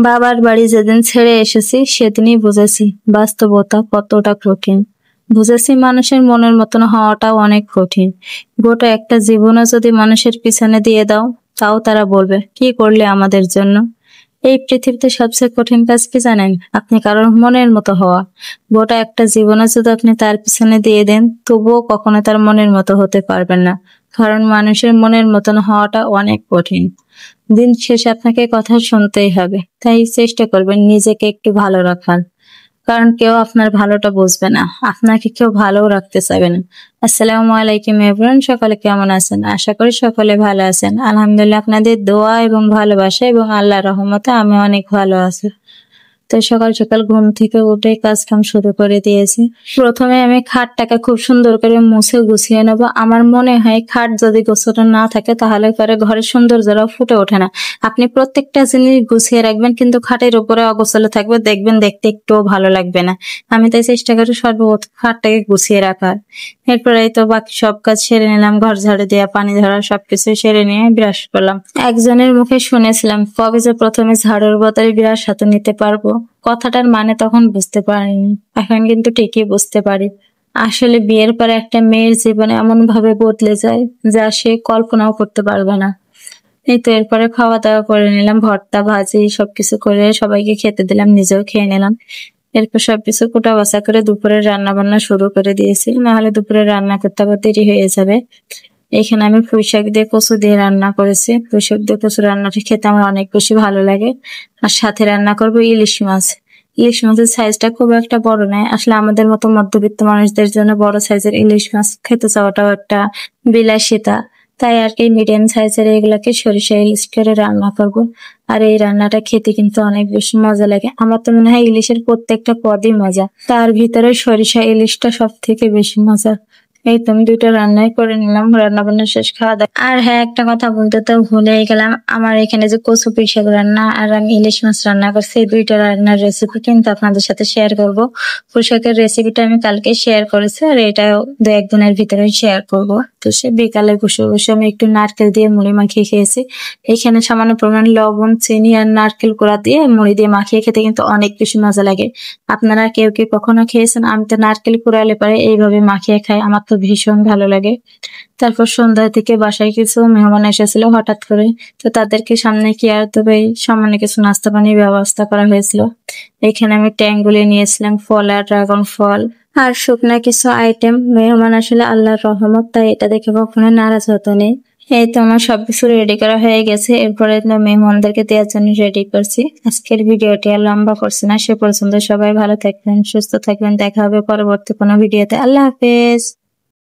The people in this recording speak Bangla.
বাবার বাড়ি যেদিন ছেড়ে এসেছি সেদিনই বুঝেছি বাস্তবতা কতটা কঠিন। বুঝেছি মানুষের মনের মতন হওয়াটাও অনেক কঠিন। গোটা একটা জীবনও যদি মানুষের পিছনে দিয়ে দাও, তাও তারা বলবে কি করলে আমাদের জন্য। এই পৃথিবীতে সবচেয়ে কঠিন কাজ কি জানেন? আপনি কারোর মনের মতো হওয়া। গোটা একটা জীবনও যদি আপনি তার পিছনে দিয়ে দেন, তবুও কখনো তার মনের মতো হতে পারবেন না। কারণ মানুষের মনের মতন হওয়াটা অনেক কঠিন। দিন শেষে আপনাকে কথা শুনতেই হবে, তাই চেষ্টা করবেন নিজেকে একটু ভালো রাখার। কারণ কেউ আপনার ভালোটা বুঝবে না, আপনাকে কেউ ভালো রাখতে চাইবে না। আসসালামু আলাইকুম এভরিওয়ান, সকালে কেমন আছেন? আশা করি সকলে ভালো আছেন। আলহামদুলিল্লাহ, আপনাদের দোয়া এবং ভালোবাসা এবং আল্লাহর রহমতে আমি অনেক ভালো আছি। তো সকাল সকাল ঘুম থেকে উঠে কাজ কাম শুরু করে দিয়েছি। প্রথমে আমি খাটটাকে খুব সুন্দর করে মুছে গুছিয়ে নেবো। আমার মনে হয় খাট যদি গোছানো না থাকে তাহলে পরে ঘরের সৌন্দর্যটা ফুটে ওঠে না। আপনি প্রত্যেকটা জিনিস গুছিয়ে রাখবেন, কিন্তু খাটের উপরে অগোছালো থাকবে, দেখবেন দেখতে একটুও ভালো লাগবে না। আমি তাই চেষ্টা করি সর্বপ্রথম খাটটাকে গুছিয়ে রাখার। এরপরে তো বাকি সব কাজ সেরে নিলাম, ঘর ঝাড়ু দেওয়া, পানি ধরা, সবকিছু সেরে নিয়ে ব্রাশ করলাম। একজনের মুখে শুনেছিলাম কবে যে প্রথমে ঝাড়ুর বদলে ব্রাশ হাতে নিতে পারবো। কথাটার মানে তখন বুঝতে পারিনি, এখন কিন্তু ঠিকই বুঝতে পারি। আসলে বিয়ের পর একটা মেয়ের জীবনে এমন ভাবে বদলে যায় যা সে কল্পনাও করতে পারবে না। এই তো এরপরে খাওয়া দাওয়া করে নিলাম, ভর্তা ভাজি সবকিছু করে সবাইকে খেতে দিলাম, নিজেও খেয়ে নিলাম। এরপর সবকিছু কোটা বাছা করে দুপুরে রান্না বান্না শুরু করে দিয়েছি, নাহলে দুপুরে রান্না করতে আবার দেরি হয়ে যাবে। এখানে আমি পুঁই শাক দিয়ে কচু দিয়ে রান্না করেছি। পুঁই শাক দিয়ে কচু রান্নাটা খেতে আমার অনেক বেশি ভালো লাগে। আর সাথে রান্না করবো ইলিশ মাছ। ইলিশ মাছের সাইজটা খুব একটা বড় নয়, আসলে আমাদের মতো মধ্যবিত্ত মানুষদের জন্য বড় সাইজের ইলিশ মাছ খেতে চাওয়াটাও একটা বিলাসিতা। তাই আর কি মিডিয়াম সাইজের এগুলাকে সরিষা ইলিশ করে রান্না করব। আর এই রান্নাটা খেতে কিন্তু অনেক বেশি মজা লাগে। আমার তো মনে হয় ইলিশের প্রত্যেকটা পদই মজা, তার ভিতরে সরিষা ইলিশটা সব থেকে বেশি মজা। এই তো আমি দুইটা রান্নাই করে নিলাম, রান্না বান্না শেষ, খাওয়া দাওয়া। আর হ্যাঁ, একটা কথা বলতে তো ভুলেই গেলাম, আমার এখানে যে কচু পুঁই শাক রান্না আর আমি ইলিশ মাছ রান্না করছি, এই দুইটা রান্নার রেসিপি কিন্তু আপনাদের সাথে শেয়ার করব। পুঁই শাকের রেসিপিটা আমি কালকে শেয়ার করেছি, আর এটাও দু একদিনের ভিতরে শেয়ার করব। তো সে বিকালে বসে বসে আমি একটু নারকেল দিয়ে মুড়ি মাখিয়ে খেয়েছি। এখানে সামান্য পরিমাণ লবণ, চিনি আর নারকেল কোড়া দিয়ে মুড়ি দিয়ে মাখিয়ে খেতে কিন্তু অনেক বেশি মজা লাগে। আপনারা কেউ কি কখনো খেয়েছেন? আমি তো নারকেল কুড়ালে পরে এইভাবে মাখিয়ে খাই, আমার তো ভীষণ ভালো লাগে। তারপর সন্ধ্যা থেকে বাসায় কিছু মেহমান এসেছিল হঠাৎ করে, তো তাদেরকে সামনে কি আর তবে সামান্য কিছু নাস্তা পানির ব্যবস্থা করা হয়েছিল। এখানে আমি ট্যাঙ্গুলি নিয়েছিলাম, ফল আর ড্রাগন ফল আর শুকনা কিছু আইটেম। মেহমান আসলে আল্লাহর রহমত, তাই এটা দেখে কখনো নারাজ হতো নেই। এই তো আমার সবকিছু রেডি করা হয়ে গেছে, এরপরে মেহমানদেরকে দেওয়ার জন্য রেডি করছি। আজকের ভিডিওটি আর লম্বা করছি না, সে পর্যন্ত সবাই ভালো থাকবেন, সুস্থ থাকবেন। দেখা হবে পরবর্তী কোনো ভিডিওতে। আল্লাহ হাফেজ।